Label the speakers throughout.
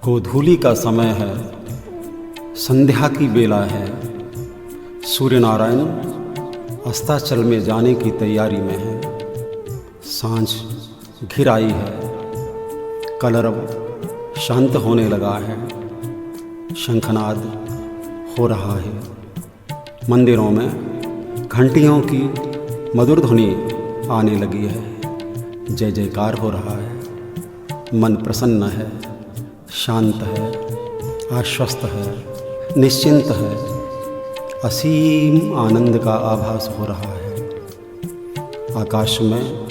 Speaker 1: गोधूली का समय है, संध्या की बेला है। सूर्य नारायण अस्ताचल में जाने की तैयारी में है। सांझ घिर आई है, कलरव शांत होने लगा है। शंखनाद हो रहा है। मंदिरों में घंटियों की मधुर ध्वनि आने लगी है। जय जयकार हो रहा है। मन प्रसन्न है, शांत है, आश्वस्त है, निश्चिंत है। असीम आनंद का आभास हो रहा है। आकाश में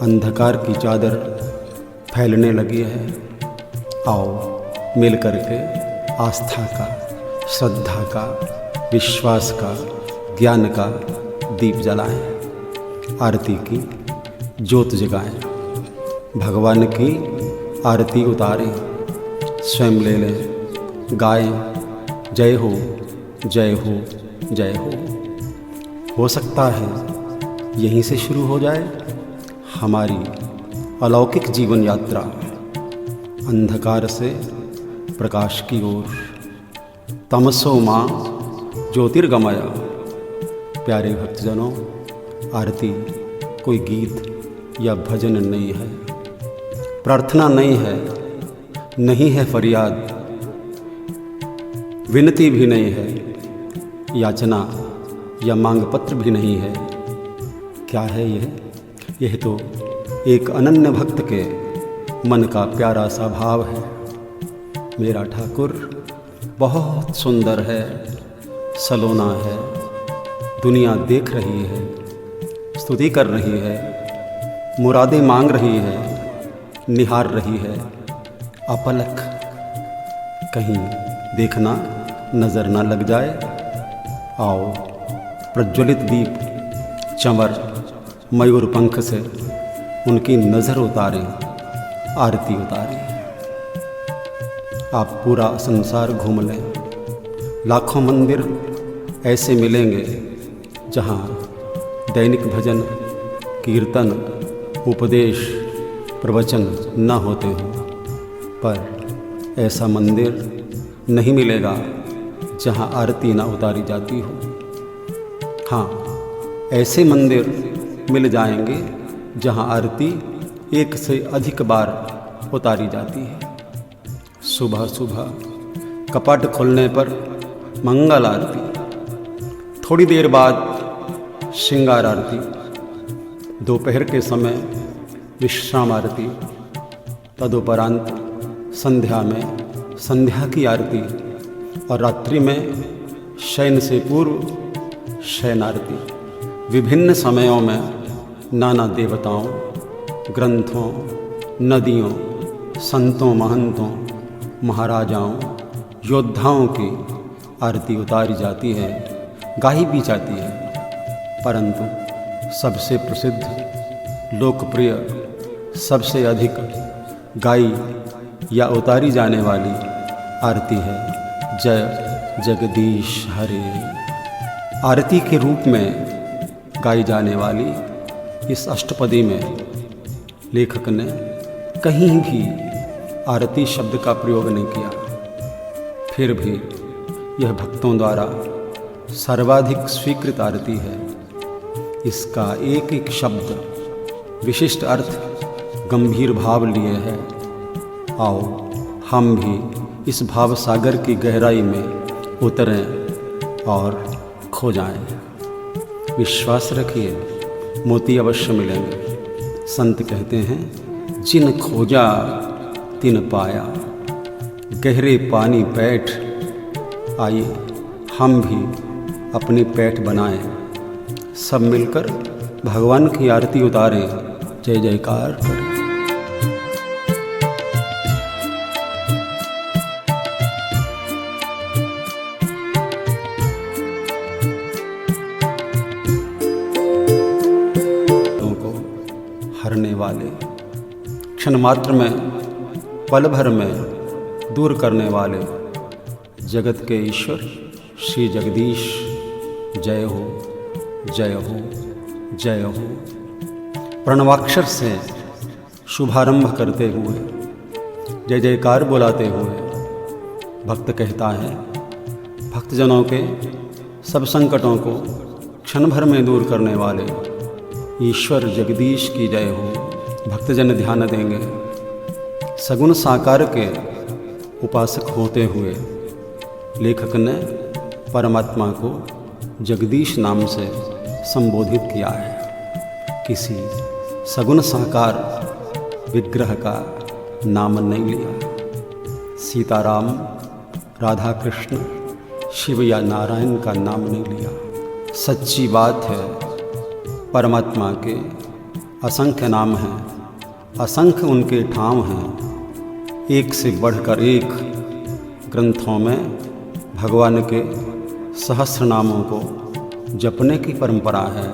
Speaker 1: अंधकार की चादर फैलने लगी है। आओ मिल करके आस्था का, श्रद्धा का, विश्वास का, ज्ञान का दीप जलाएं। आरती की ज्योत जगाएं। भगवान की आरती उतारें। स्वयं ले लें, गाएं जय हो, जय हो, जय हो। हो सकता है यहीं से शुरू हो जाए हमारी अलौकिक जीवन यात्रा, अंधकार से प्रकाश की ओर। तमसो मां ज्योतिर्गमय। प्यारे भक्तजनों, आरती कोई गीत या भजन नहीं है, प्रार्थना नहीं है, नहीं है फरियाद, विनती भी नहीं है, याचना या मांग पत्र भी नहीं है। क्या है यह तो एक अनन्य भक्त के मन का प्यारा सा भाव है। मेरा ठाकुर बहुत सुंदर है, सलोना है। दुनिया देख रही है, स्तुति कर रही है, मुरादें मांग रही है, निहार रही है अपलक। कहीं देखना नजर ना लग जाए। आओ प्रज्वलित दीप, चंवर, मयूर पंख से उनकी नज़र उतारें, आरती उतारें। आप पूरा संसार घूम लें, लाखों मंदिर ऐसे मिलेंगे जहाँ दैनिक भजन, कीर्तन, उपदेश, प्रवचन न होते हों। पर ऐसा मंदिर नहीं मिलेगा जहाँ आरती ना उतारी जाती हो। हाँ, ऐसे मंदिर मिल जाएंगे जहाँ आरती एक से अधिक बार उतारी जाती है। सुबह सुबह कपाट खोलने पर मंगल आरती, थोड़ी देर बाद श्रृंगार आरती, दोपहर के समय विश्राम आरती, तदुपरांत संध्या में संध्या की आरती और रात्रि में शयन से पूर्व शयन आरती। विभिन्न समयों में नाना देवताओं, ग्रंथों, नदियों, संतों, महंतों, महाराजाओं, योद्धाओं की आरती उतारी जाती है, गाई भी जाती है। परंतु सबसे प्रसिद्ध, लोकप्रिय, सबसे अधिक गाई या उतारी जाने वाली आरती है जय जगदीश हरे। आरती के रूप में गाई जाने वाली इस अष्टपदी में लेखक ने कहीं भी आरती शब्द का प्रयोग नहीं किया। फिर भी यह भक्तों द्वारा सर्वाधिक स्वीकृत आरती है। इसका एक एक शब्द विशिष्ट अर्थ, गंभीर भाव लिए है। आओ हम भी इस भाव सागर की गहराई में उतरें और खो जाएं। विश्वास रखिए, मोती अवश्य मिलेंगे। संत कहते हैं, जिन खोजा तिन पाया, गहरे पानी पैठ। आइए हम भी अपनी पैठ बनाएं, सब मिलकर भगवान की आरती उतारें, जय जयकार करें। हरने वाले, क्षण मात्र में, पल भर में दूर करने वाले जगत के ईश्वर श्री जगदीश, जय हो, जय हो, जय हो। प्रणवाक्षर से शुभारंभ करते हुए, जय जयकार बुलाते हुए भक्त कहता है, भक्तजनों के सब संकटों को क्षण भर में दूर करने वाले ईश्वर जगदीश की जय हो। भक्तजन ध्यान देंगे, सगुण साकार के उपासक होते हुए लेखक ने परमात्मा को जगदीश नाम से संबोधित किया है। किसी सगुण साकार विग्रह का नाम नहीं लिया। सीताराम, राधा कृष्ण, शिव या नारायण का नाम नहीं लिया। सच्ची बात है, परमात्मा के असंख्य नाम हैं, असंख्य उनके ठाम हैं। एक से बढ़कर एक ग्रंथों में भगवान के सहस्र नामों को जपने की परंपरा है।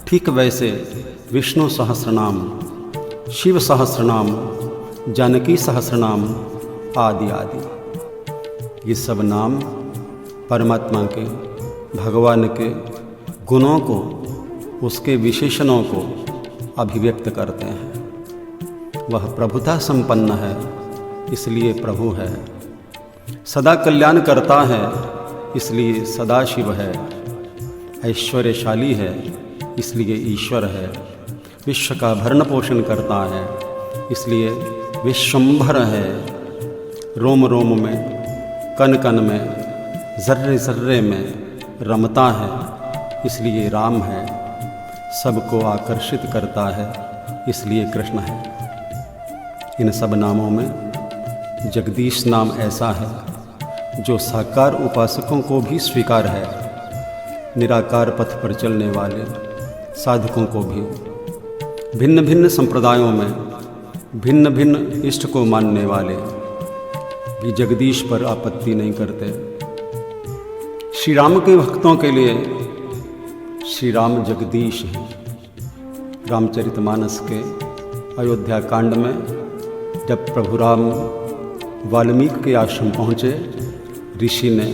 Speaker 1: ठीक वैसे विष्णु सहस्रनाम, शिव सहस्रनाम, जानकी सहस्रनाम आदि आदि, ये सब नाम परमात्मा के, भगवान के गुणों को, उसके विशेषणों को अभिव्यक्त करते हैं। वह प्रभुता संपन्न है, इसलिए प्रभु है। सदा कल्याण करता है, इसलिए सदाशिव है। ऐश्वर्यशाली है, इसलिए ईश्वर है। विश्व का भरण पोषण करता है, इसलिए विश्वंभर है। रोम रोम में, कण कण में, जर्रे जर्रे में रमता है, इसलिए राम है। सबको आकर्षित करता है, इसलिए कृष्ण है। इन सब नामों में जगदीश नाम ऐसा है जो साकार उपासकों को भी स्वीकार है, निराकार पथ पर चलने वाले साधकों को भी। भिन्न भिन्न संप्रदायों में भिन्न भिन्न इष्ट को मानने वाले भी जगदीश पर आपत्ति नहीं करते। श्री राम के भक्तों के लिए श्री राम जगदीश हैं। रामचरितमानस के अयोध्या कांड में जब प्रभु राम वाल्मीकि के आश्रम पहुँचे, ऋषि ने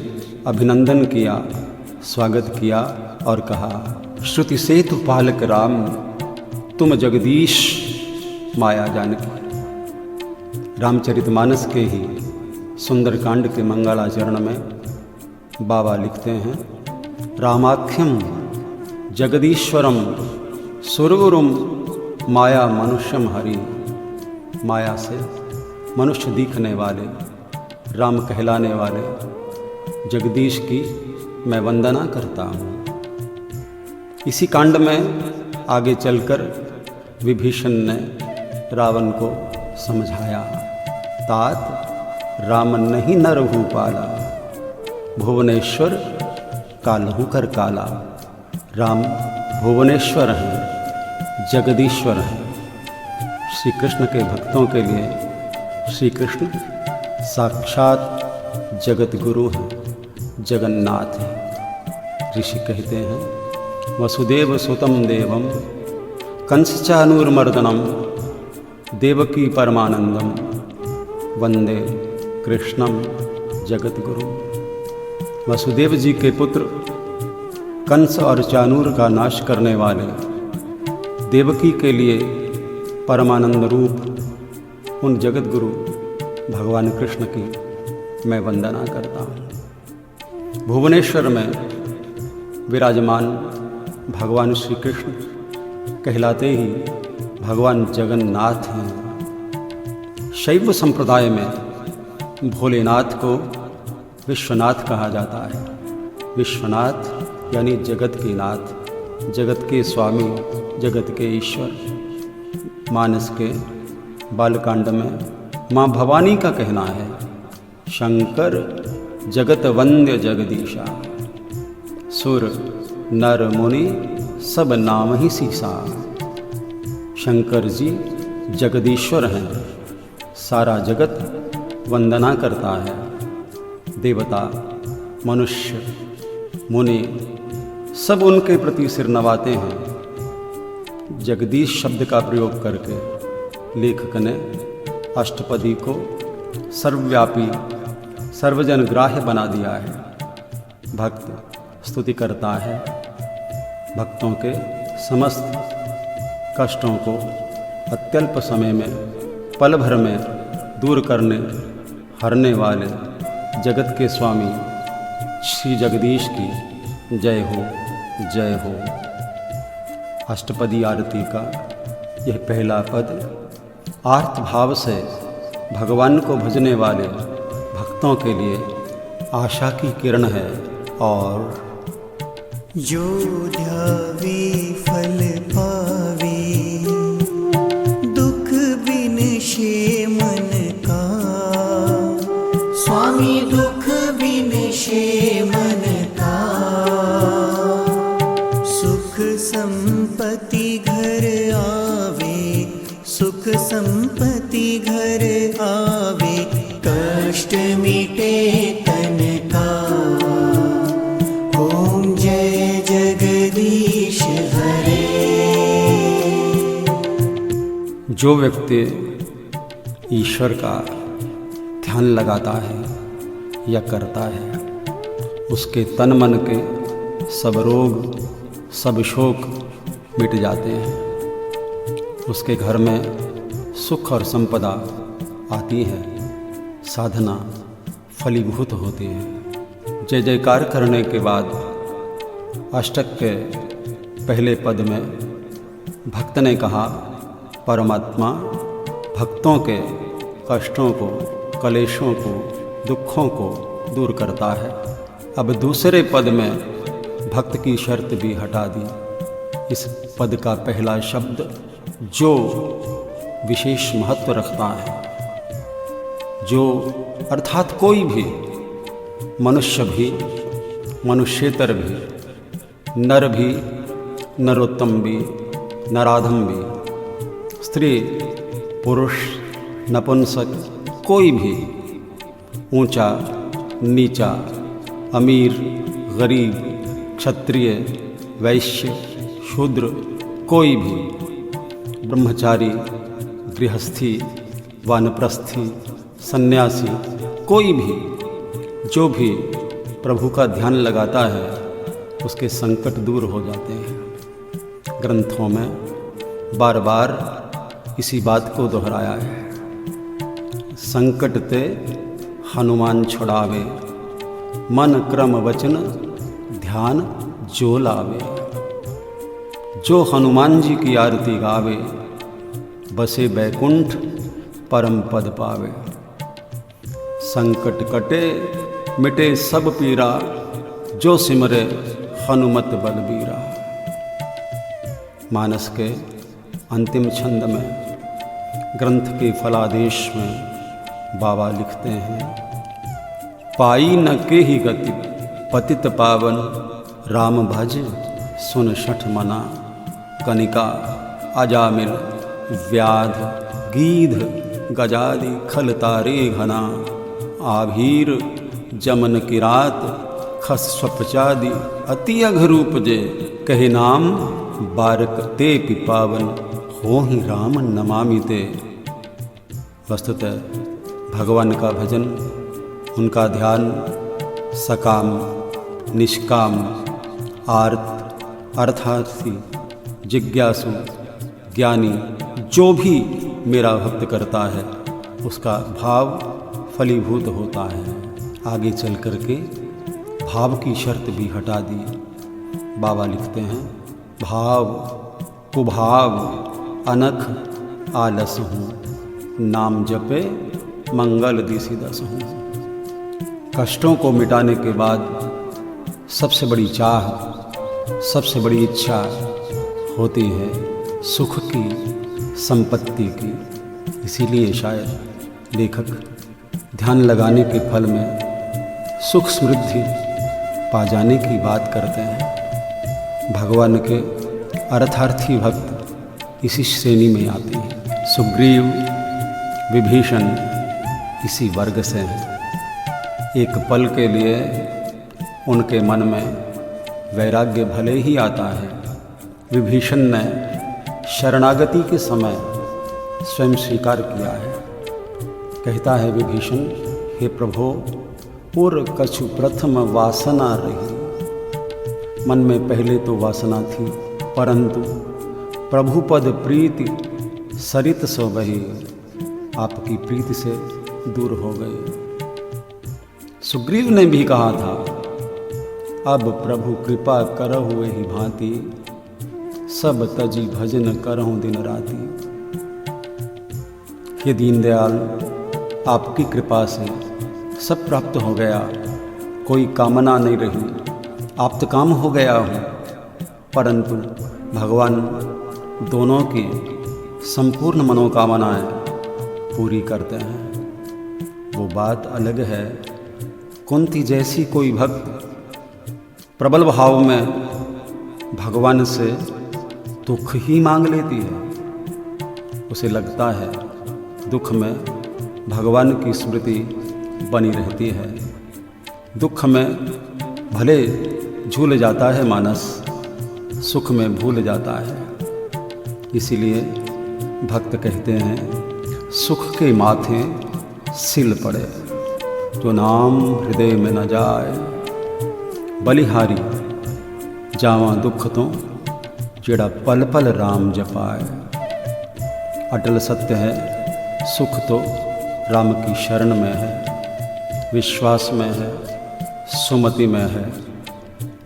Speaker 1: अभिनंदन किया, स्वागत किया और कहा, श्रुति सेतु पालक राम, तुम जगदीश माया जानकी। रामचरितमानस के ही सुंदरकांड के मंगलाचरण में बाबा लिखते हैं, रामाख्यम जगदीश्वरम सुरगुरुम माया मनुष्यम हरि। माया से मनुष्य दिखने वाले, राम कहलाने वाले जगदीश की मैं वंदना करता हूँ। इसी कांड में आगे चलकर विभीषण ने रावण को समझाया, तात राम नहीं नर भूपाला, भुवनेश्वर कालहू कर काला। राम भुवनेश्वर हैं, जगदीश्वर हैं। श्री कृष्ण के भक्तों के लिए श्री कृष्ण साक्षात जगत गुरु हैं, जगन्नाथ हैं। ऋषि कहते हैं, वसुदेव सुतम देवम कंस चानूरमर्दनम देवकी परमानंदम वंदे कृष्णम जगत गुरु। वसुदेव जी के पुत्र कंस और चानूर का नाश करने वाले देवकी के लिए परमानंद रूप उन जगत गुरु भगवान कृष्ण की मैं वंदना करता हूँ। भुवनेश्वर में विराजमान भगवान श्री कृष्ण कहलाते ही भगवान जगन्नाथ हैं। शैव संप्रदाय में भोलेनाथ को विश्वनाथ कहा जाता है। विश्वनाथ यानी जगत के नाथ, जगत के स्वामी, जगत के ईश्वर। मानस के बालकांड में माँ भवानी का कहना है, शंकर जगत वंद्य जगदीशा, सुर नर मुनि सब नाम ही सीसा। शंकर जी जगदीश्वर हैं, सारा जगत वंदना करता है। देवता, मनुष्य, मुनि सब उनके प्रति सिर नवाते हैं। जगदीश शब्द का प्रयोग करके लेखक ने अष्टपदी को सर्वव्यापी, सर्वजन ग्राह्य बना दिया है। भक्त स्तुति करता है, भक्तों के समस्त कष्टों को अत्यल्प समय में, पल भर में दूर करने, हरने वाले जगत के स्वामी श्री जगदीश की जय हो, जय हो। अष्टपदी आरती का यह पहला पद आर्त भाव से भगवान को भजने वाले भक्तों के लिए आशा की किरण है। और
Speaker 2: जो ध्यावे फल पावे, दुख बिनशे मन का। स्वामी दुख बिनशे मन का, सुख संपत्ति घर आवे, सुख संपत्ति घर आवे, कष्ट मिटे तन का। ओम जय जगदीश हरे।
Speaker 1: जो व्यक्ति ईश्वर का ध्यान लगाता है या करता है, उसके तन मन के सब रोग सब शोक मिट जाते हैं। उसके घर में सुख और संपदा आती है, साधना फलीभूत होती है। जय जयकार करने के बाद अष्टक के पहले पद में भक्त ने कहा, परमात्मा भक्तों के कष्टों को, कलेशों को, दुखों को दूर करता है। अब दूसरे पद में भक्त की शर्त भी हटा दी। इस पद का पहला शब्द जो विशेष महत्व रखता है। जो अर्थात कोई भी, मनुष्य भी, मनुष्येतर भी, नर भी, नरोत्तम भी, नराधम भी, स्त्री पुरुष नपुंसक, कोई भी, ऊंचा नीचा, अमीर गरीब, क्षत्रिय वैश्य शूद्र, कोई भी, ब्रह्मचारी गृहस्थी वानप्रस्थी सन्यासी, कोई भी, जो भी प्रभु का ध्यान लगाता है उसके संकट दूर हो जाते हैं। ग्रंथों में बार बार इसी बात को दोहराया है। संकट ते हनुमान छुड़ावे, मन क्रम वचन ध्यान जो लावे। जो हनुमान जी की आरती गावे, बसे बैकुंठ परम पद पावे। संकट कटे मिटे सब पीरा, जो सिमरे हनुमत बलबीरा। मानस के अंतिम छंद में ग्रंथ के फलादेश में बाबा लिखते हैं, पाई न के ही गति पतित पावन, राम भज सुन शठ मना। कनिका अजामिल व्याध गीध गजादि खल तारे घना। आभीर जमन किरात खस स्वपचादि, अति अघरूप जे कहे नाम, बारक ते पिपावन हो ही राम नमामि ते। वस्तुतः भगवान का भजन, उनका ध्यान सकाम निष्काम आर्त अर्थार्थी जिज्ञासु ज्ञानी जो भी मेरा भक्त करता है उसका भाव फलीभूत होता है। आगे चल कर के भाव की शर्त भी हटा दी। बाबा लिखते हैं, भाव कुभाव अनख आलस हूँ, नाम जपे मंगल दिसि दस हूँ। कष्टों को मिटाने के बाद सबसे बड़ी चाह, सबसे बड़ी इच्छा होती है सुख की, संपत्ति की। इसीलिए शायद लेखक ध्यान लगाने के फल में सुख समृद्धि पा जाने की बात करते हैं। भगवान के अर्थार्थी भक्त इसी श्रेणी में आते हैं। सुग्रीव विभीषण इसी वर्ग से हैं। एक पल के लिए उनके मन में वैराग्य भले ही आता है। विभीषण ने शरणागति के समय स्वयं स्वीकार किया है। कहता है विभीषण, हे प्रभो, पूर्व कछु प्रथम वासना रही। मन में पहले तो वासना थी, परंतु प्रभु पद प्रीति सरित सो बही, आपकी प्रीति से दूर हो गए। सुग्रीव ने भी कहा था, अब प्रभु कृपा करहु एहि भांति, सब तजी भजन करहु दिन राति। हे दीनदयाल, आपकी कृपा से सब प्राप्त हो गया, कोई कामना नहीं रही, आप्तकाम हो गया हूँ। परंतु भगवान दोनों की संपूर्ण मनोकामनाएं पूरी करते हैं। वो बात अलग है, कुंती जैसी कोई भक्त प्रबल भाव में भगवान से दुख ही मांग लेती है। उसे लगता है दुख में भगवान की स्मृति बनी रहती है। दुख में भले झूल जाता है मानस, सुख में भूल जाता है। इसीलिए भक्त कहते हैं, सुख के माथे सिल पड़े, जो नाम हृदय में न जाए। बलिहारी जावा दुख तो, जेड़ा पल पल राम जपाए। अटल सत्य है, सुख तो राम की शरण में है, विश्वास में है, सुमति में है,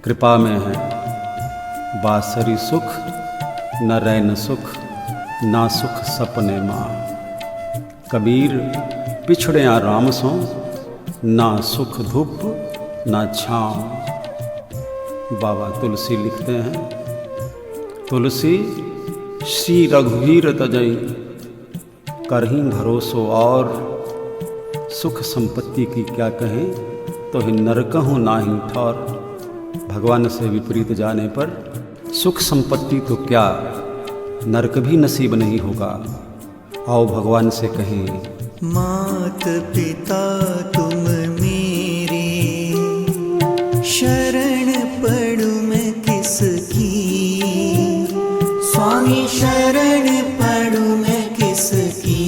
Speaker 1: कृपा में है। बासरी सुख न रैन सुख, ना सुख सपने माँ। कबीर पिछड़िया राम सो, ना सुख धूप ना छाँव। बाबा तुलसी लिखते हैं, तुलसी श्री रघुवीर तजई, करहीं भरोसो और। सुख संपत्ति की क्या कहें, तो ही नरकहूँ नाही ठौर। भगवान से विपरीत जाने पर सुख संपत्ति तो क्या, नरक भी नसीब नहीं होगा। आओ भगवान से कहें,
Speaker 2: मात पिता तुम मेरे, शरण पड़ू मैं किसकी। स्वामी शरण पड़ू मैं किसकी।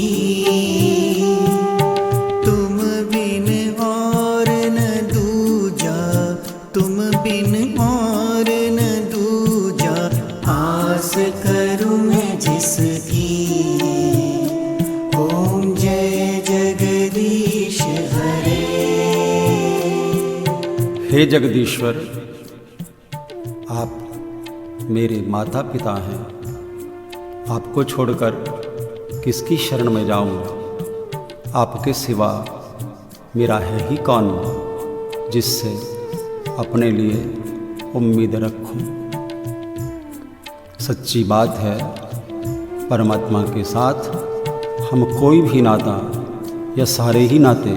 Speaker 2: तुम बिन और न दूजा, तुम बिन और न दूजा। आस करूं मैं जिसकी। ओम जय जगदीश हरे।
Speaker 1: हे जगदीश्वर, आप मेरे माता पिता हैं। आपको छोड़कर किसकी शरण में जाऊं। आपके सिवा मेरा है ही कौन, जिससे अपने लिए उम्मीद रखूं। सच्ची बात है, परमात्मा के साथ हम कोई भी नाता या सारे ही नाते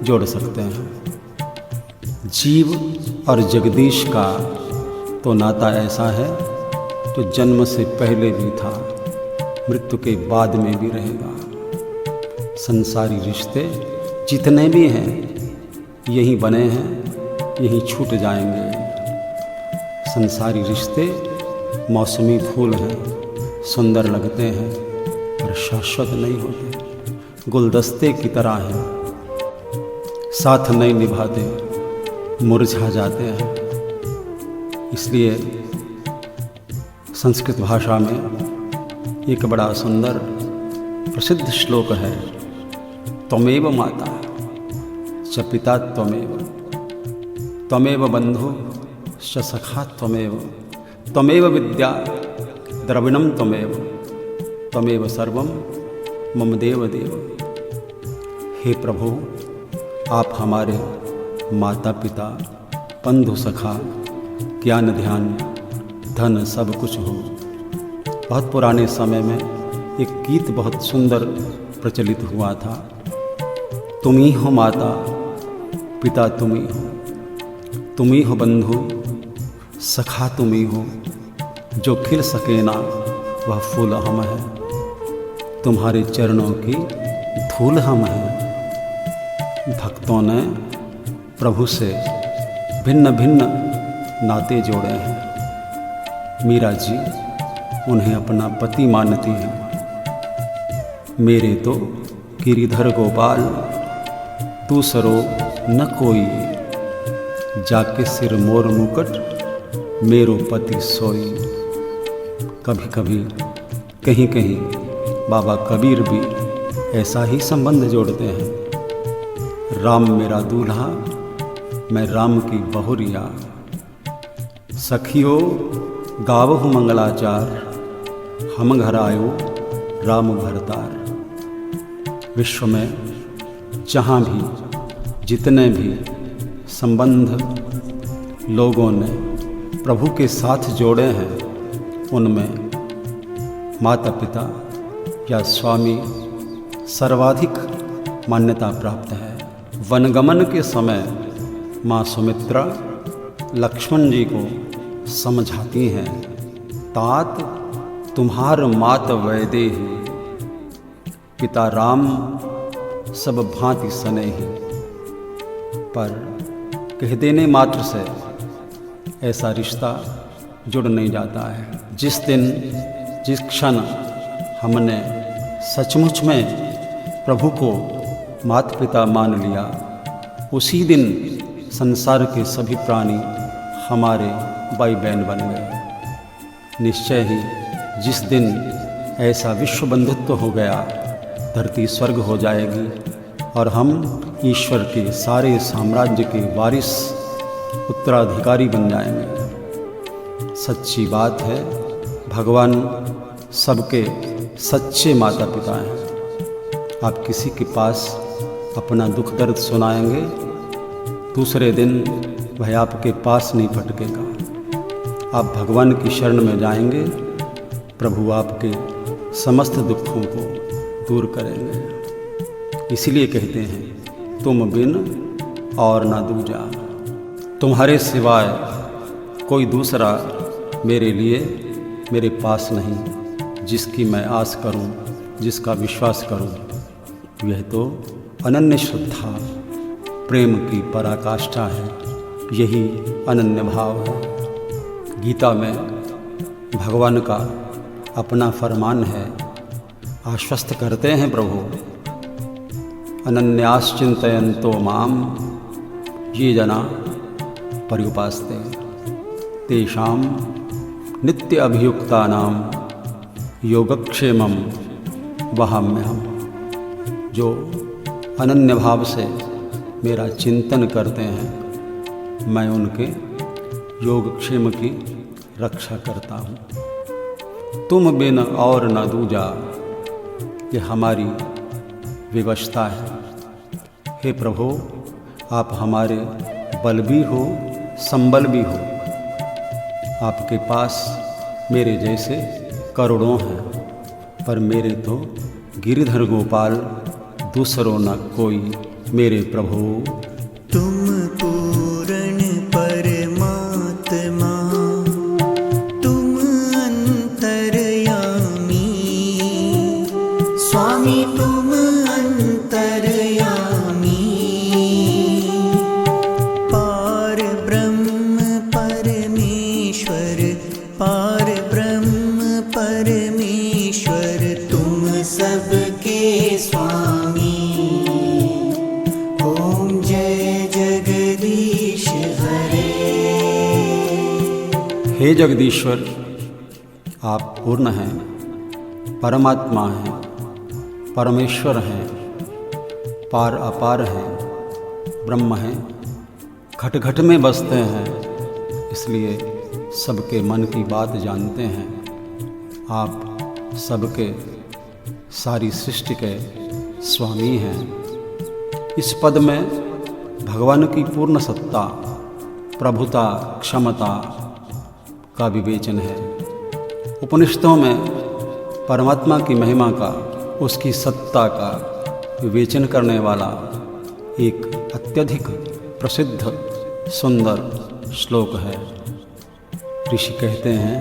Speaker 1: जोड़ सकते हैं। जीव और जगदीश का तो नाता ऐसा है जो जन्म से पहले भी था, मृत्यु के बाद में भी रहेगा। संसारी रिश्ते जितने भी हैं यहीं बने हैं, यहीं छूट जाएंगे। संसारी रिश्ते मौसमी फूल हैं, सुंदर लगते हैं पर शाश्वत नहीं होते। गुलदस्ते की तरह हैं, साथ नहीं निभाते, मुरझा जाते हैं। इसलिए संस्कृत भाषा में एक बड़ा सुंदर प्रसिद्ध श्लोक है, त्वमेव माता च पिता त्वमेव, त्वमेव बंधु च सखा त्वमेव, त्वमेव विद्या द्रविणम त्वमेव, त्वमेव सर्वम मम देव देव। हे प्रभु, आप हमारे माता पिता, बंधु सखा, ज्ञान ध्यान धन सब कुछ हो। बहुत पुराने समय में एक गीत बहुत सुंदर प्रचलित हुआ था, तुम ही हो माता पिता, तुम ही हो बंधु सखा, तुम ही हो। जो खिल सके ना वह फूल हम हैं, तुम्हारे चरणों की धूल हम हैं। भक्तों ने प्रभु से भिन्न भिन्न नाते जोड़े हैं। मीरा जी उन्हें अपना पति मानती हैं। मेरे तो गिरिधर गोपाल, दूसरो न कोई, जाके सिर मोर मुकुट मेरो पति सोई। कभी कभी कहीं कहीं बाबा कबीर भी ऐसा ही संबंध जोड़ते हैं। राम मेरा दूल्हा मैं राम की बहुरिया। सखियो गावहु मंगलाचार, हम घर आयो राम भरतार। विश्व में जहाँ भी जितने भी संबंध लोगों ने प्रभु के साथ जोड़े हैं, उनमें माता पिता या स्वामी सर्वाधिक मान्यता प्राप्त है। वनगमन के समय माँ सुमित्रा लक्ष्मण जी को समझाती हैं, तात तुम्हार मात वैदेही, पिता राम सब भांति स्नेही। पर कह देने मात्र से ऐसा रिश्ता जुड़ नहीं जाता है। जिस दिन जिस क्षण हमने सचमुच में प्रभु को माता पिता मान लिया, उसी दिन संसार के सभी प्राणी हमारे भाई बहन बन गए। निश्चय ही जिस दिन ऐसा विश्व बंधुत्व हो गया, धरती स्वर्ग हो जाएगी और हम ईश्वर के सारे साम्राज्य के वारिस उत्तराधिकारी बन जाएंगे। सच्ची बात है, भगवान सबके सच्चे माता पिता हैं। आप किसी के पास अपना दुख दर्द सुनाएंगे, दूसरे दिन वह आपके पास नहीं फटकेगा। आप भगवान की शरण में जाएंगे, प्रभु आपके समस्त दुखों को दूर करेंगे। इसीलिए कहते हैं, तुम बिन और ना दूजा। तुम्हारे सिवाय कोई दूसरा मेरे लिए मेरे पास नहीं, जिसकी मैं आस करूं, जिसका विश्वास करूं। यह तो अनन्य श्रद्धा प्रेम की पराकाष्ठा है, यही अनन्य भाव है। गीता में भगवान का अपना फरमान है, आश्वस्त करते हैं प्रभु, अनन्याश्चिन्तयन्तो माम ये जना पर्युपास्ते तेषां नित्य अभियुक्तानां योगक्षेमं वहाम्यहम्। जो अनन्य भाव से मेरा चिंतन करते हैं, मैं उनके योगक्षेम की रक्षा करता हूँ। तुम बिन और न दूजा, ये हमारी विवशता है। हे प्रभु, आप हमारे बल भी हो, संबल भी हो। आपके पास मेरे जैसे करोड़ों हैं, पर मेरे तो गिरिधर गोपाल दूसरों न कोई मेरे प्रभु।
Speaker 2: तुम पूर्ण परमात्मा, तुम अंतर्यामी, स्वामी तुम अंतर्यामी। पार ब्रह्म परमेश्वर, पार ब्रह्म परमेश्वर, तुम सबके स्वामी। ओम जय जगदीश हरे।
Speaker 1: हे जगदीश्वर, आप पूर्ण हैं, परमात्मा हैं, परमेश्वर हैं, पार अपार हैं, ब्रह्म हैं, घट घट में बसते हैं, इसलिए सबके मन की बात जानते हैं। आप सबके सारी सृष्टि के स्वामी हैं। इस पद में भगवान की पूर्ण सत्ता, प्रभुता, क्षमता का विवेचन है। उपनिषदों में परमात्मा की महिमा का, उसकी सत्ता का विवेचन करने वाला एक अत्यधिक प्रसिद्ध सुंदर श्लोक है। ऋषि कहते हैं,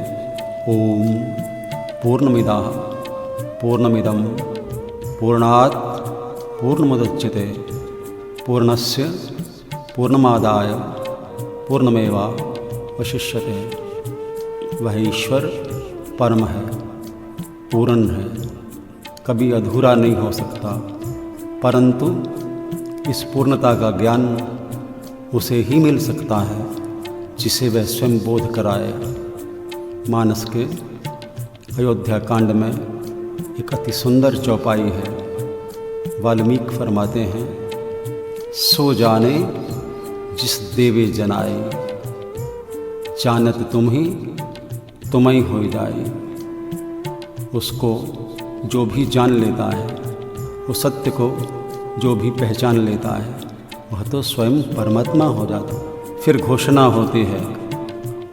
Speaker 1: ओम पूर्णमिदः पूर्णमिदं पूर्णात् पूर्णमुदच्यते पूर्णस्य पूर्णमादाय पूर्णमेवावशिष्यते। वह ईश्वर परम है, पूर्ण है, कभी अधूरा नहीं हो सकता, परंतु इस पूर्णता का ज्ञान उसे ही मिल सकता है जिसे वह स्वयं बोध कराए। मानस के अयोध्या कांड में एक अति सुंदर चौपाई है। वाल्मीकि फरमाते हैं, सो जाने जिस देवे जनाए, जानत तुम ही तुम्हें हो जाए। उसको जो भी जान लेता है, उस सत्य को जो भी पहचान लेता है, वह तो स्वयं परमात्मा हो जाता। फिर घोषणा होती है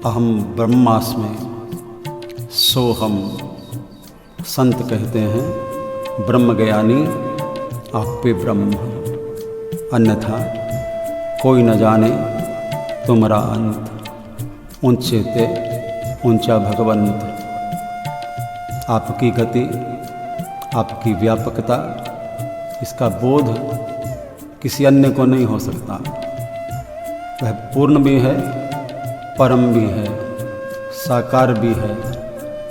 Speaker 1: अहम ब्रह्मास्मि सोहम। संत कहते हैं ब्रह्मज्ञानी आप पे ब्रह्म, अन्यथा कोई न जाने तुम्हारा अंत। ऊंचे ते ऊंचा भगवंत। आपकी गति, आपकी व्यापकता, इसका बोध किसी अन्य को नहीं हो सकता। वह पूर्ण भी है, परम भी है, साकार भी है,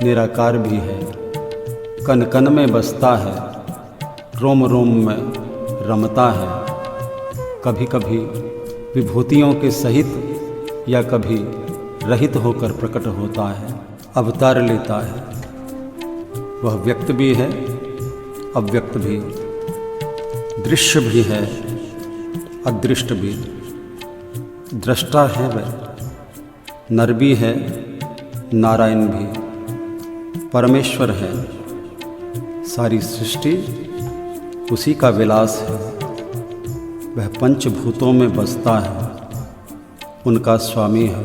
Speaker 1: निराकार भी है, कण कण में बसता है, रोम रोम में रमता है। कभी कभी विभूतियों के सहित या कभी रहित होकर प्रकट होता है, अवतार लेता है। वह व्यक्त भी है, अव्यक्त भी, दृश्य भी है, अदृष्ट भी। दृष्टा है वह, नर भी है, नारायण भी, परमेश्वर है। सारी सृष्टि उसी का विलास है। वह पंचभूतों में बसता है, उनका स्वामी है।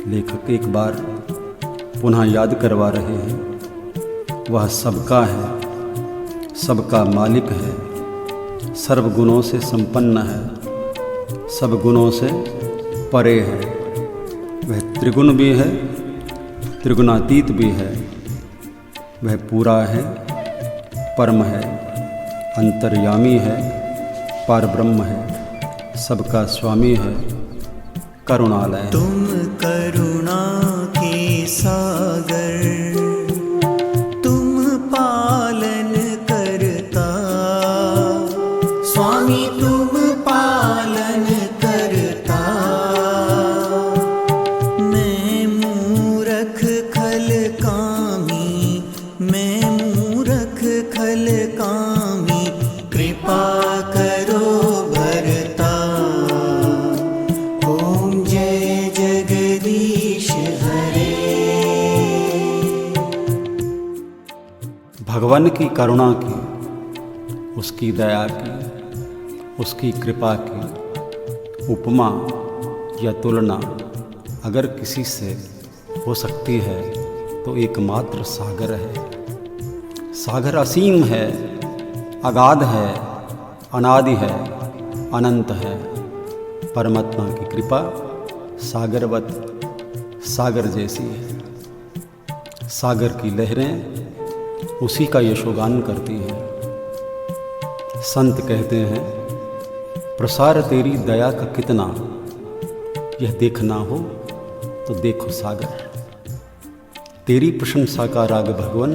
Speaker 1: लेखक एक बार पुनः याद करवा रहे हैं, वह सबका है, सबका मालिक है, सर्वगुणों से संपन्न है, सब गुणों से परे है। वह त्रिगुण भी है, त्रिगुणातीत भी है। वह पूरा है, परम है, अंतर्यामी है, पारब्रह्म है, सबका स्वामी है, करुणालय।
Speaker 2: तुम करुणा के सागर, तुम पालन करता, स्वामी तुम पालन करता। मैं मूरख खल कामी, मैं मूरख खल कामी, कृपा करो भरता। ओम जय जगदीश हरे।
Speaker 1: भगवान की करुणा की, उसकी दया की, उसकी कृपा की उपमा या तुलना अगर किसी से हो सकती है तो एकमात्र सागर है। सागर असीम है, अगाध है, अनादि है, अनंत है। परमात्मा की कृपा सागरवत, सागर जैसी है। सागर की लहरें उसी का यशोगान करती हैं। संत कहते हैं प्रसार तेरी दया का कितना, यह देखना हो तो देखो सागर। तेरी प्रशंसा का राग भगवन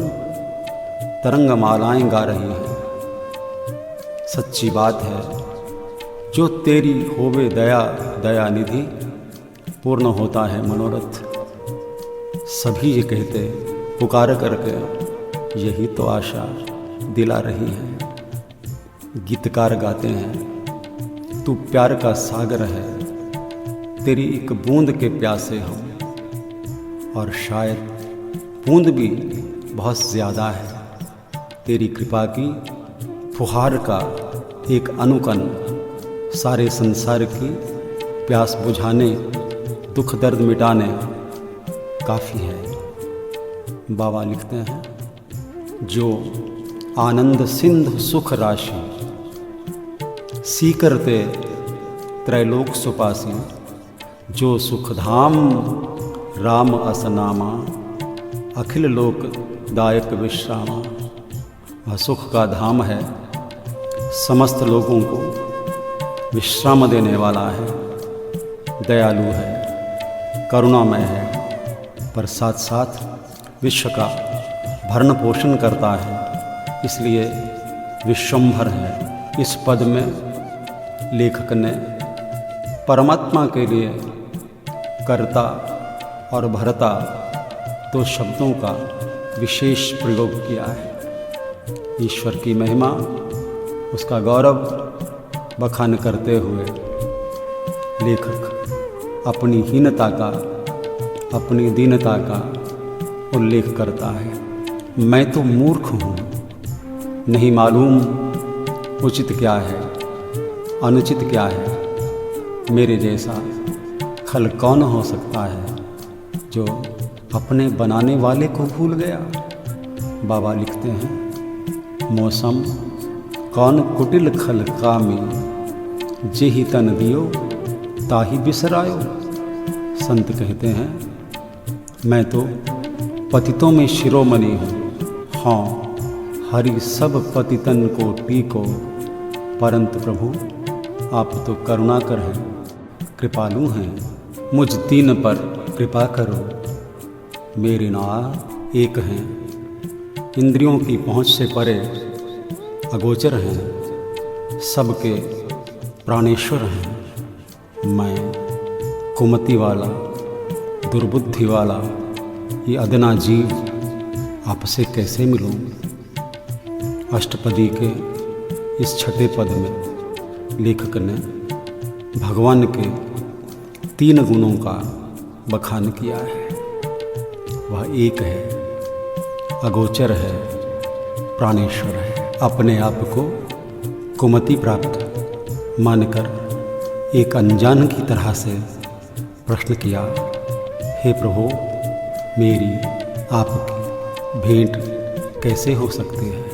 Speaker 1: तरंग मालाएं गा रही हैं। सच्ची बात है, जो तेरी होवे दया दया निधि, पूर्ण होता है मनोरथ। सभी ये कहते पुकार करके, यही तो आशा दिला रही है। गीतकार गाते हैं तू प्यार का सागर है, तेरी एक बूंद के प्यासे हम, और शायद बूंद भी बहुत ज़्यादा है। तेरी कृपा की फुहार का एक अनुकण सारे संसार की प्यास बुझाने, दुख दर्द मिटाने काफ़ी है। बाबा लिखते हैं जो आनंद सिंधु सुख राशि, सीकरते त्रैलोक सुपासी, जो सुखधाम राम असनामा, अखिल लोक दायक विश्रामा। वह सुख का धाम है, समस्त लोगों को विश्राम देने वाला है, दयालु है, करुणामय है, पर साथ साथ विश्व का भरण पोषण करता है, इसलिए विश्वंभर है। इस पद में लेखक ने परमात्मा के लिए कर्ता और भरता दो शब्दों का विशेष प्रयोग किया है। ईश्वर की महिमा, उसका गौरव बखान करते हुए लेखक अपनी हीनता का, अपनी दीनता का उल्लेख करता है। मैं तो मूर्ख हूँ, नहीं मालूम उचित क्या है, अनुचित क्या है। मेरे जैसा खल कौन हो सकता है जो अपने बनाने वाले को भूल गया। बाबा लिखते हैं, मौसम कौन कुटिल खल कामी, जेहि तन दियो ताहि बिसरायो। संत कहते हैं, मैं तो पतितों में शिरोमणि हूँ। हाँ, हरि सब पतितन को टीको, परंतु प्रभु आप तो करुणाकर हैं, कृपालु हैं। मुझ दीन पर कृपा करो। मेरे नाथ एक हैं, इंद्रियों की पहुँच से परे अगोचर हैं, सबके प्राणेश्वर हैं। मैं कुमति वाला, दुर्बुद्धि वाला, ये अदना जीव आपसे कैसे मिलूं। अष्टपदी के इस छठे पद में लेखक ने भगवान के 3 गुणों का बखान किया है। वह एक है, अगोचर है, प्राणेश्वर है। अपने आप को कुमति प्राप्त मानकर एक अनजान की तरह से प्रश्न किया, हे प्रभु, मेरी आपकी भेंट कैसे हो सकती है।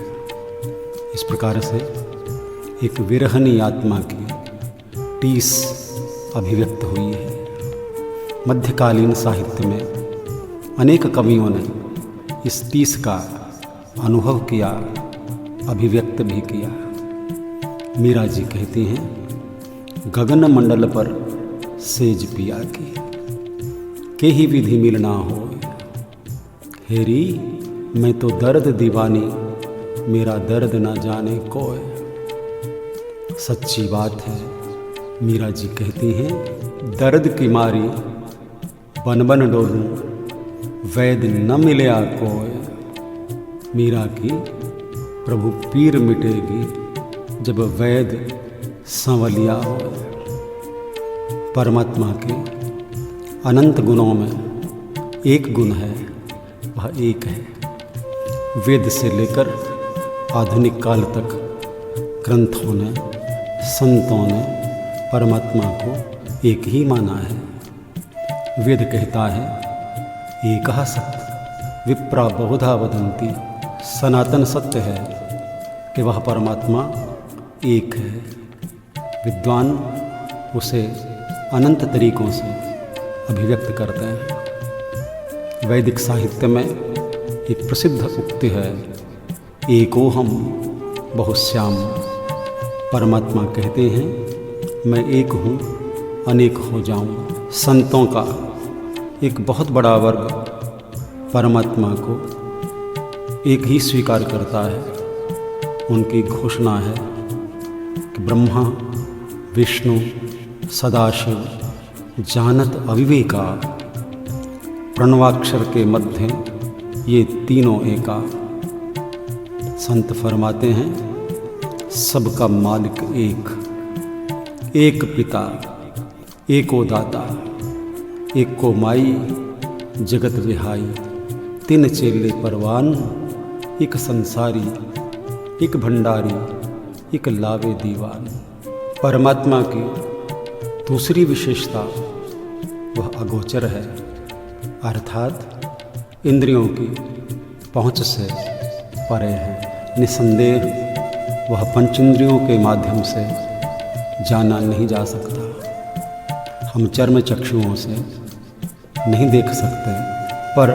Speaker 1: इस प्रकार से एक विरहनी आत्मा की टीस अभिव्यक्त हुई है। मध्यकालीन साहित्य में अनेक कवियों ने इस टीस का अनुभव किया, अभिव्यक्त भी किया। मीरा जी कहती हैं, गगन मंडल पर सेज पिया की, के ही विधि मिलना हो। हेरी मैं तो दर्द दीवानी, मेरा दर्द ना जाने कोय। सच्ची बात है, मीरा जी कहती हैं, दर्द की मारी बन बन डोलूं, वैद न मिलया कोय। मीरा की प्रभु पीर मिटेगी जब वैद संवलिया हो। परमात्मा के अनंत गुणों में एक गुण है, वह एक है। वेद से लेकर आधुनिक काल तक ग्रंथों ने, संतों ने परमात्मा को एक ही माना है। वेद कहता है, एकः सत् विप्रा बहुधा वदन्ति। सनातन सत्य है कि वह परमात्मा एक है। विद्वान उसे अनंत तरीकों से अभिव्यक्त करते हैं। वैदिक साहित्य में एक प्रसिद्ध उक्ति है, एकोहम बहुश्याम। परमात्मा कहते हैं, मैं एक हूँ, अनेक हो जाऊँ। संतों का एक बहुत बड़ा वर्ग परमात्मा को एक ही स्वीकार करता है। उनकी घोषणा है कि ब्रह्मा विष्णु सदाशिव जानत अविवेका, प्रणवाक्षर के मध्य ये तीनों एका। संत फरमाते हैं, सबका मालिक एक, एक पिता एको दाता, एक को माई जगत विहाई। 3 चेले परवान, एक संसारी, एक भंडारी, एक लावे दीवान। परमात्मा की दूसरी विशेषता वह अगोचर है, अर्थात इंद्रियों की पहुँच से परे है। निसंदेह वह पंचेंद्रियों के माध्यम से जाना नहीं जा सकता। हम चर्म चक्षुओं से नहीं देख सकते, पर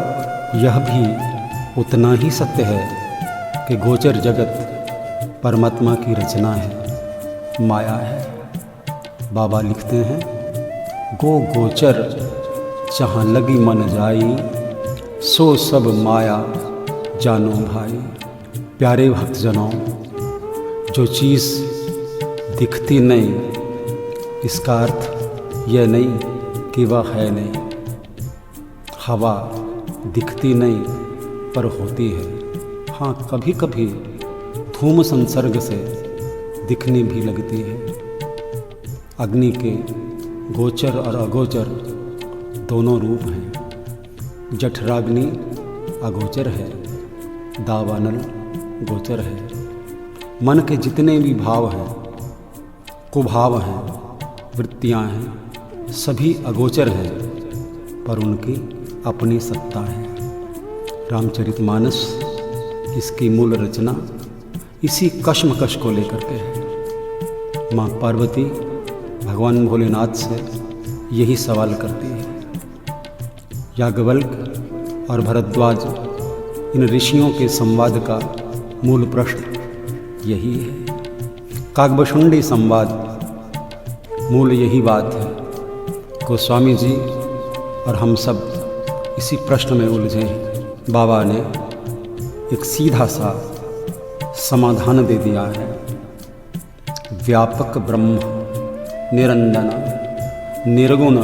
Speaker 1: यह भी उतना ही सत्य है कि गोचर जगत परमात्मा की रचना है, माया है। बाबा लिखते हैं, गो गोचर जहाँ लगी मन जाई, सो सब माया जानो भाई। प्यारे भक्तजनों, जो चीज़ दिखती नहीं, इसका अर्थ यह नहीं कि वह है नहीं। हवा दिखती नहीं पर होती है। हाँ, कभी कभी धूम संसर्ग से दिखने भी लगती है। अग्नि के गोचर और अगोचर दोनों रूप हैं। जठराग्नि अगोचर है, दावानल गोचर है। मन के जितने भी भाव हैं, कुभाव हैं, वृत्तियां हैं, सभी अगोचर हैं, पर उनकी अपनी सत्ता है। रामचरितमानस इसकी मूल रचना इसी कश्मकश को लेकर के है। माँ पार्वती भगवान भोलेनाथ से यही सवाल करती है। याज्ञवल्क्य और भरद्वाज इन ऋषियों के संवाद का मूल प्रश्न यही है। काकभशुंडी संवाद मूल यही बात है। गोस्वामी जी और हम सब इसी प्रश्न में उलझे हैं। बाबा ने एक सीधा सा समाधान दे दिया है। व्यापक ब्रह्म निरंजन निर्गुण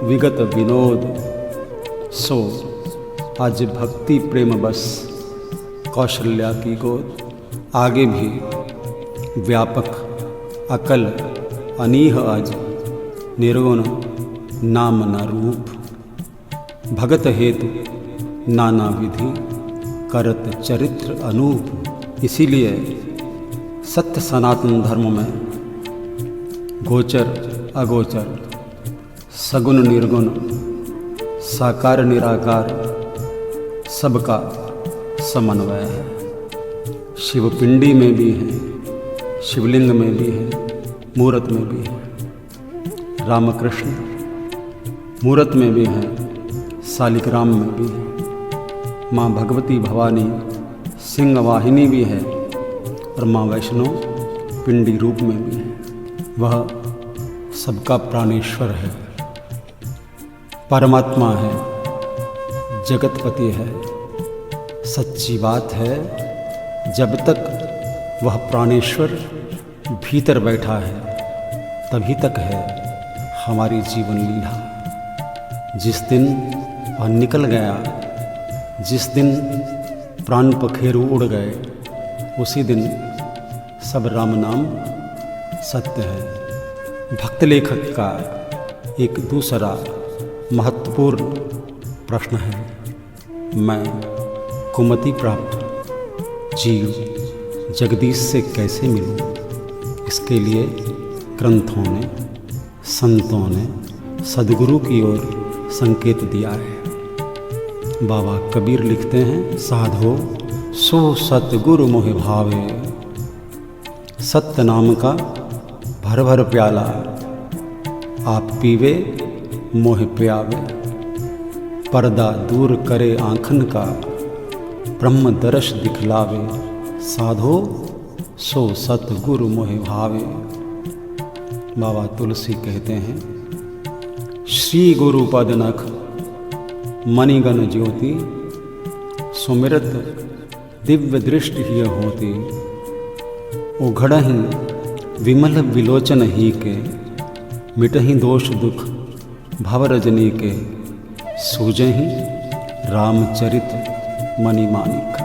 Speaker 1: विगत विनोद सो आज भक्ति प्रेम बस कौशल्या की गोद। आगे भी व्यापक अकल अनीह आज निर्गुण नाम न रूप। भगत हेतु नाना विधि करत चरित्र अनूप। इसीलिए सत्य सनातन धर्म में गोचर अगोचर, सगुण निर्गुण, साकार निराकार सबका समन्वय है। शिवपिंडी में भी है, शिवलिंग में भी है, मूर्त में भी है। रामकृष्ण मूर्त में भी है, सालिग्राम में भी है। माँ भगवती भवानी सिंह वाहिनी भी है और माँ वैष्णो पिंडी रूप में भी है। वह सबका प्राणेश्वर है, परमात्मा है, जगतपति है। सच्ची बात है, जब तक वह प्राणेश्वर भीतर बैठा है तभी तक है हमारी जीवन लीला। जिस दिन वह निकल गया, जिस दिन प्राण पखेरु उड़ गए, उसी दिन सब राम नाम सत्य है। भक्त लेखक का एक दूसरा महत्वपूर्ण प्रश्न है, मैं कुमति प्राप्त जीव जगदीश से कैसे मिलूं? इसके लिए ग्रंथों ने, संतों ने सद्गुरु की ओर संकेत दिया है। बाबा कबीर लिखते हैं, साधो सो सतगुरु मोहि भावे। सत्य नाम का भर भर प्याला आप पीवे मोहि प्यावे। पर्दा दूर करे आँखन का ब्रह्म दर्श दिखलावे। साधो सो सतगुरु मोहि भावे। बाबा तुलसी कहते हैं, श्री गुरु पद नख मणिगण ज्योति सुमिरत दिव्य दृष्टि ही होती। उघड़हि विमल विलोचन ही के मिटहि दोष दुख भव रजनी के। सूजहि रामचरित मणि मानिक।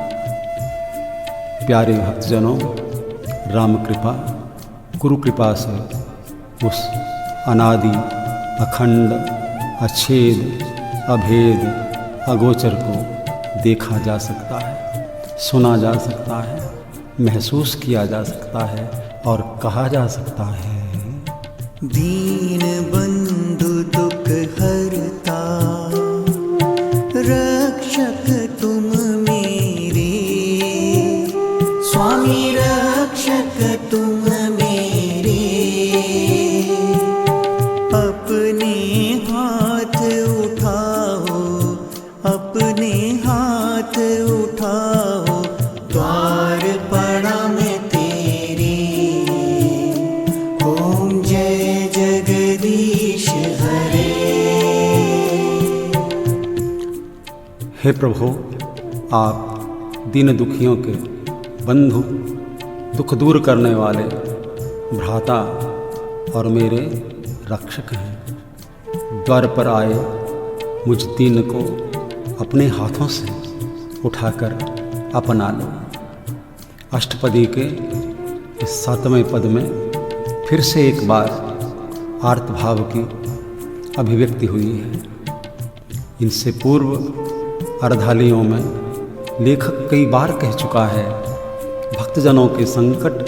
Speaker 1: प्यारे भक्तजनों, राम कृपा गुरु कृपा से उस अनादि अखंड अछेद अभेद अगोचर को देखा जा सकता है, सुना जा सकता है, महसूस किया जा सकता है और कहा जा सकता है।
Speaker 2: दीन बंधु दुख हरता रक्षक तुम मेरे। स्वामी रक्षक तुम मेरे। अपने हाथ उठाओ, अपने हाथ उठाओ। द्वार पड़ा मैं तेरे। ओम जय जगदीश हरे।
Speaker 1: हे प्रभु, आप दीन दुखियों के बंधु, दुख दूर करने वाले भ्राता और मेरे रक्षक हैं। द्वार पर आए मुझ दीन को अपने हाथों से उठाकर अपना लो। अष्टपदी के इस 7वें पद में फिर से एक बार आर्तभाव की अभिव्यक्ति हुई है। इनसे पूर्व अर्धालियों में लेखक कई बार कह चुका है, भक्तजनों के संकट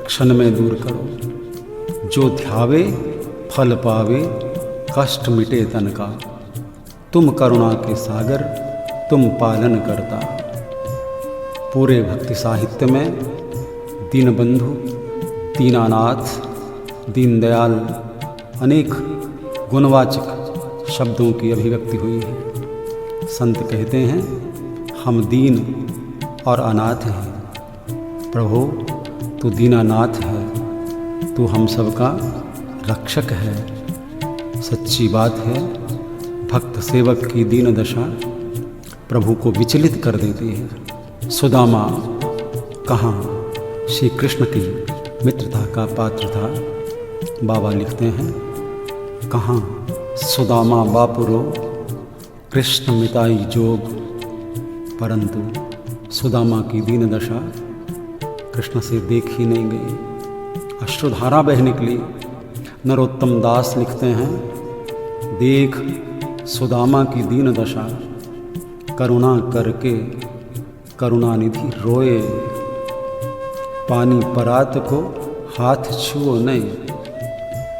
Speaker 1: क्षण में दूर करो, जो ध्यावे फल पावे, कष्ट मिटे तन का, तुम करुणा के सागर, तुम पालन करता। पूरे भक्ति साहित्य में दीनबंधु, दीनानाथ, दीनदयाल अनेक गुणवाचक शब्दों की अभिव्यक्ति हुई है। संत कहते हैं, हम दीन और अनाथ हैं। प्रभु तू दीनानाथ है, तू हम सबका रक्षक है। सच्ची बात है, भक्त सेवक की दीन दशा प्रभु को विचलित कर देती है। सुदामा कहाँ श्री कृष्ण की मित्रता का पात्र था। बाबा लिखते हैं, कहाँ सुदामा बापुरो कृष्ण मिताई जोग, परंतु सुदामा की दीन दशा कृष्ण से देखी नहीं गई। अश्रुधारा बह निकली। नरोत्तम दास लिखते हैं, देख सुदामा की दीन दशा, करुणा करके करुणानिधि रोए, पानी परात को हाथ छुओ नहीं,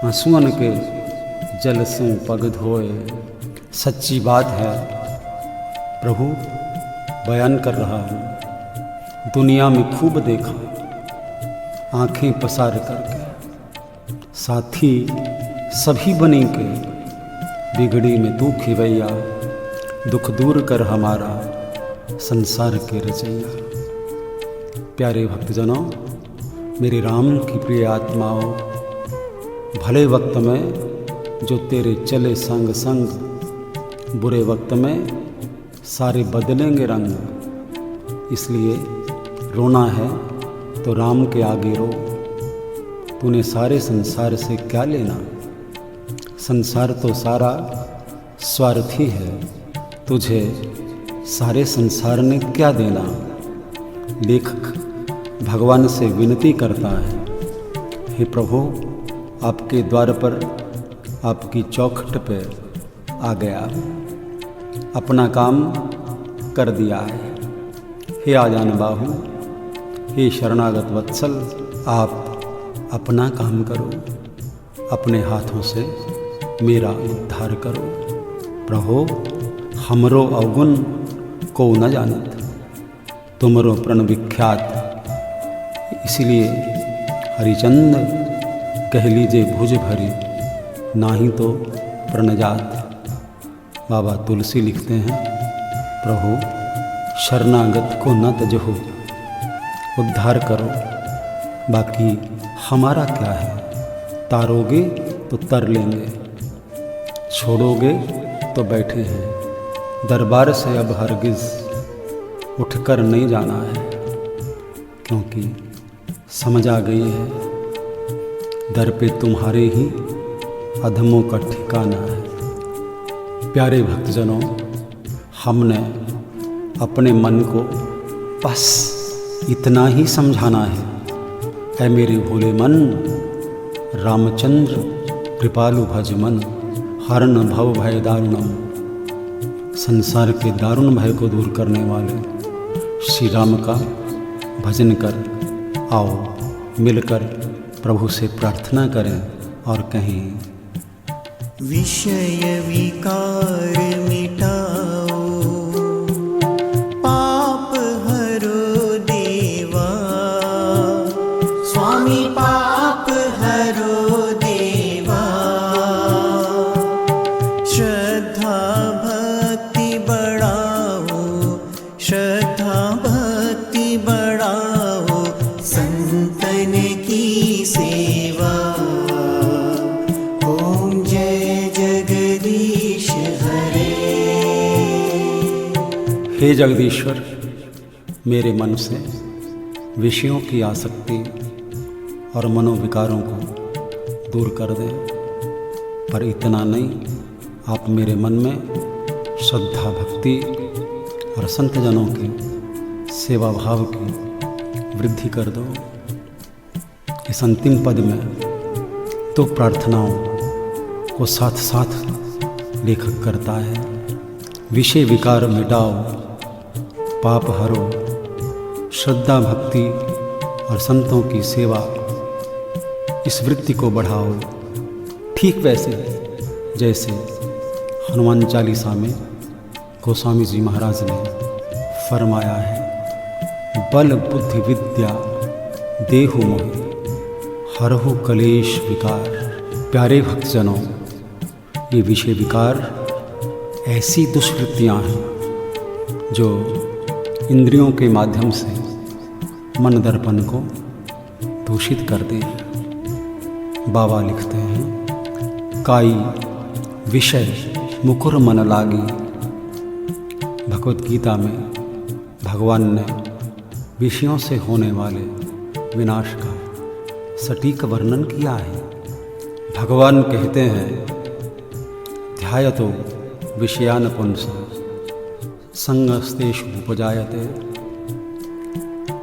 Speaker 1: आंसुअन के जल से पग धोए। सच्ची बात है, प्रभु बयान कर रहा हूँ। दुनिया में खूब देखा, आंखें पसार करके, साथी सभी बने के, बिगड़ी में तू खिवैया, दुख दूर कर हमारा, संसार के रचैया। प्यारे भक्तजनों, मेरे राम की प्रिय आत्माओं, भले वक्त में जो तेरे चले संग संग, बुरे वक्त में सारे बदलेंगे रंग। इसलिए रोना है तो राम के आगे रो। तूने सारे संसार से क्या लेना, संसार तो सारा स्वार्थी है, तुझे सारे संसार ने क्या देना। लेखक भगवान से विनती करता है, हे प्रभु आपके द्वार पर, आपकी चौखट पे आ गया, अपना काम कर दिया है। हे आजान बाहु, हे शरणागत वत्सल, आप अपना काम करो, अपने हाथों से मेरा उद्धार करो। प्रभो हमरो अवगुण को न जानत, तुमरो प्रण विख्यात। इसलिए हरिचंद कह लीजिए भुज भरी, नाही तो प्रणजात। बाबा तुलसी लिखते हैं, प्रभु शरणागत को न तजहो, उद्धार करो, बाकी हमारा क्या है। तारोगे तो तर लेंगे, छोड़ोगे तो बैठे हैं, दरबार से अब हरगिज उठकर नहीं जाना है, क्योंकि समझ आ गई है दर पे तुम्हारे ही अधमों का ठिकाना है। प्यारे भक्तजनों, हमने अपने मन को बस इतना ही समझाना है, ऐ मेरे भोले मन, रामचंद्र कृपालु भज मन, हरण भव भय दारुणम। संसार के दारुण भय को दूर करने वाले श्री राम का भजन कर। आओ मिलकर प्रभु से प्रार्थना करें और कहें,
Speaker 2: विषय विकार मिटाओ, पाप हरो देवा, स्वामी पाप हरो देवा। श्रद्धा भक्ति बढ़ाओ, श्रद्धा भक्ति बढ़ाओ, संतन की सेवा। ओम जय जगदीश हरे।
Speaker 1: हे जगदीश्वर, मेरे मन से विषयों की आसक्ति और मनोविकारों को दूर कर दें। पर इतना नहीं, आप मेरे मन में श्रद्धा भक्ति और संतजनों की सेवा भाव की वृद्धि कर दो। इस अंतिम पद में तो प्रार्थनाओं को साथ साथ लेखक करता है। विषय विकार मिटाओ, पाप हरो, श्रद्धा भक्ति और संतों की सेवा, इस वृत्ति को बढ़ाओ। ठीक वैसे जैसे हनुमान चालीसा में गोस्वामी जी महाराज ने फरमाया है, बल बुद्धि विद्या देहु मोहि हरहु कलेश विकार। प्यारे भक्तजनों, ये विषय विकार ऐसी दुष्वृत्तियाँ हैं जो इंद्रियों के माध्यम से मन दर्पण को दूषित करते हैं। बाबा लिखते हैं, काई विषय मुकुर मन लागी। भगवत गीता में भगवान ने विषयों से होने वाले विनाश का सटीक वर्णन किया है। भगवान कहते हैं, ध्यायतो विषयान पुंसा संगस्तेषु उपजायते,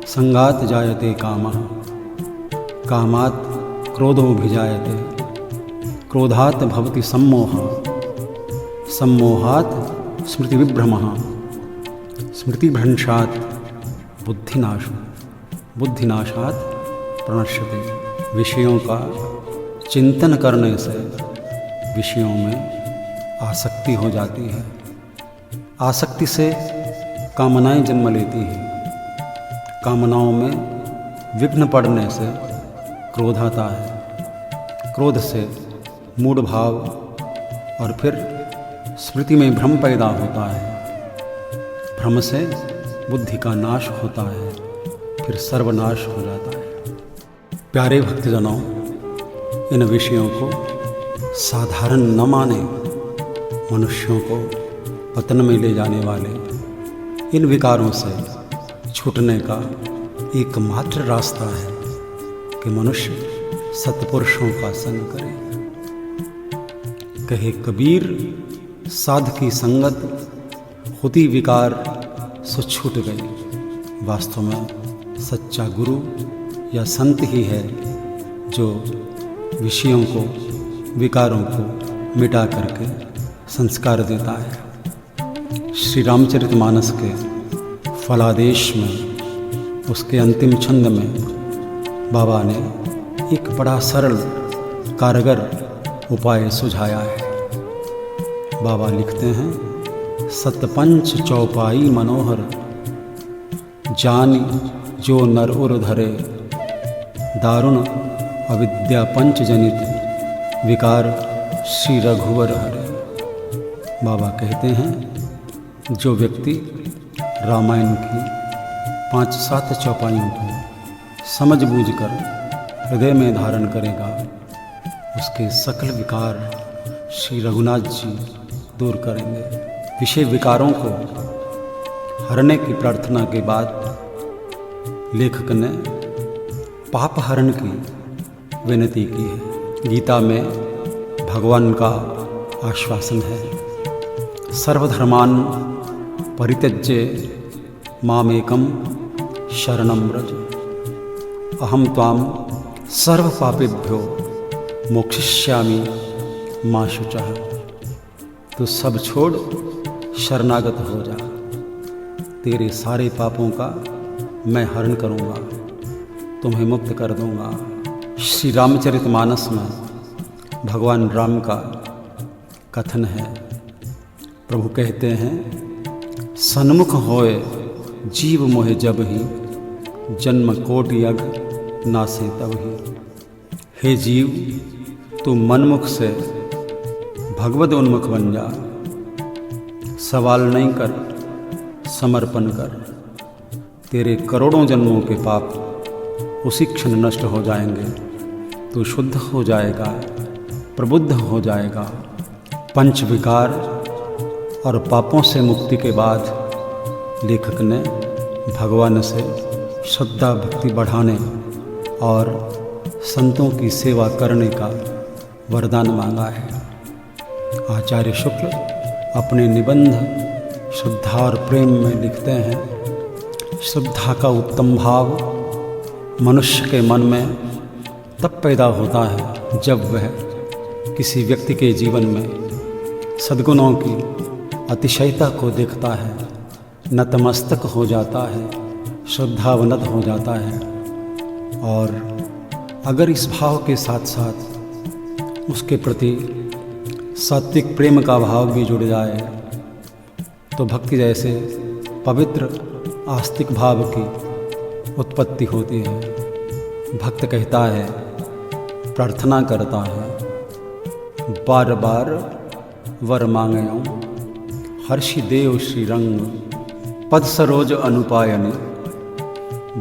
Speaker 1: संगात जायते कामः, कामात् क्रोधोऽभिजायते, क्रोधात् भवति सम्मोहः, सम्मोहात् स्मृतिविभ्रमः, स्मृतिभ्रंशात् बुद्धिनाशो, बुद्धिनाशात् प्रणश्यते। विषयों का चिंतन करने से विषयों में आसक्ति हो जाती है। आसक्ति से कामनाएं जन्म लेती हैं। कामनाओं में विघ्न पड़ने से क्रोध आता है। क्रोध से मूढ़ भाव और फिर स्मृति में भ्रम पैदा होता है। भ्रम से बुद्धि का नाश होता है, फिर सर्वनाश हो जाता है। प्यारे भक्तजनों, इन विषयों को साधारण न माने। मनुष्यों को पतन में ले जाने वाले इन विकारों से छूटने का एकमात्र रास्ता है कि मनुष्य सत्पुरुषों का संग करे। कहे कबीर, साध की संगत होती विकार सो छूट गई। वास्तव में सच्चा गुरु या संत ही है जो विषयों को, विकारों को मिटा करके संस्कार देता है। श्री रामचरितमानस के फलादेश में, उसके अंतिम छंद में बाबा ने एक बड़ा सरल कारगर उपाय सुझाया है। बाबा लिखते हैं, सतपंच चौपाई मनोहर, जानी जो नर उर धरे, दारुण अविद्या पंच जनित, विकार श्री रघुवर हरे। बाबा कहते हैं, जो व्यक्ति रामायण की 5-7 चौपाइयों को समझ बूझ कर हृदय में धारण करेगा, उसके सकल विकार श्री रघुनाथ जी दूर करेंगे। विषय विकारों को हरने की प्रार्थना के बाद लेखक ने पाप हरण की विनती की है। गीता में भगवान का आश्वासन है, सर्वधर्मान् परित्यज्य मामेकं शरणं व्रज, अहम त्वां सर्व पापेभ्यो मोक्षयिष्यामि मा शुचः। तू सब छोड़ शरणागत हो जा, तेरे सारे पापों का मैं हरण करूँगा, तुम्हें मुक्त कर दूँगा। श्री रामचरितमानस में भगवान राम का कथन है। प्रभु कहते हैं, सन्मुख होए जीव मोहे जब ही, जन्म कोटि अघ नासे तब ही। हे जीव, तू मनमुख से भगवद उन्मुख बन जा। सवाल नहीं कर, समर्पण कर। तेरे करोड़ों जन्मों के पाप उसी क्षण नष्ट हो जाएंगे। तू शुद्ध हो जाएगा, प्रबुद्ध हो जाएगा। पंच विकार और पापों से मुक्ति के बाद लेखक ने भगवान से श्रद्धा भक्ति बढ़ाने और संतों की सेवा करने का वरदान मांगा है। आचार्य शुक्ल अपने निबंध श्रद्धा और प्रेम में लिखते हैं, श्रद्धा का उत्तम भाव मनुष्य के मन में तब पैदा होता है जब वह किसी व्यक्ति के जीवन में सद्गुणों की अतिशयता को देखता है, नतमस्तक हो जाता है, श्रद्धावनत हो जाता है। और अगर इस भाव के साथ साथ उसके प्रति सात्विक प्रेम का भाव भी जुड़ जाए तो भक्ति जैसे पवित्र आस्तिक भाव की उत्पत्ति होती है। भक्त कहता है, प्रार्थना करता है, बार बार वर मांगयो हर्षि देव श्रीरंग पद सरोज अनुपायनि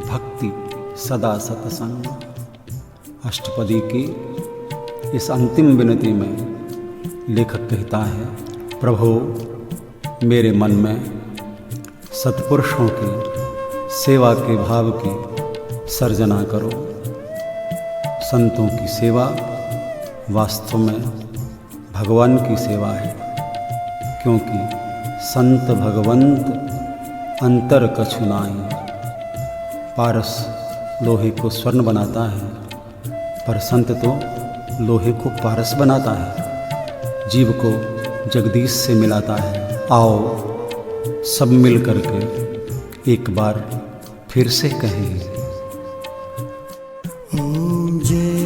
Speaker 1: भक्ति सदा सतसंग। अष्टपदी की इस अंतिम विनती में लेखक कहता है, प्रभु मेरे मन में सत्पुरुषों की सेवा के भाव की सर्जना करो। संतों की सेवा वास्तव में भगवान की सेवा है, क्योंकि संत भगवंत अंतर कछु नाहि। पारस लोहे को स्वर्ण बनाता है, पर संत तो लोहे को पारस बनाता है, जीव को जगदीश से मिलाता है। आओ सब मिल करके एक बार फिर से कहें,
Speaker 2: जय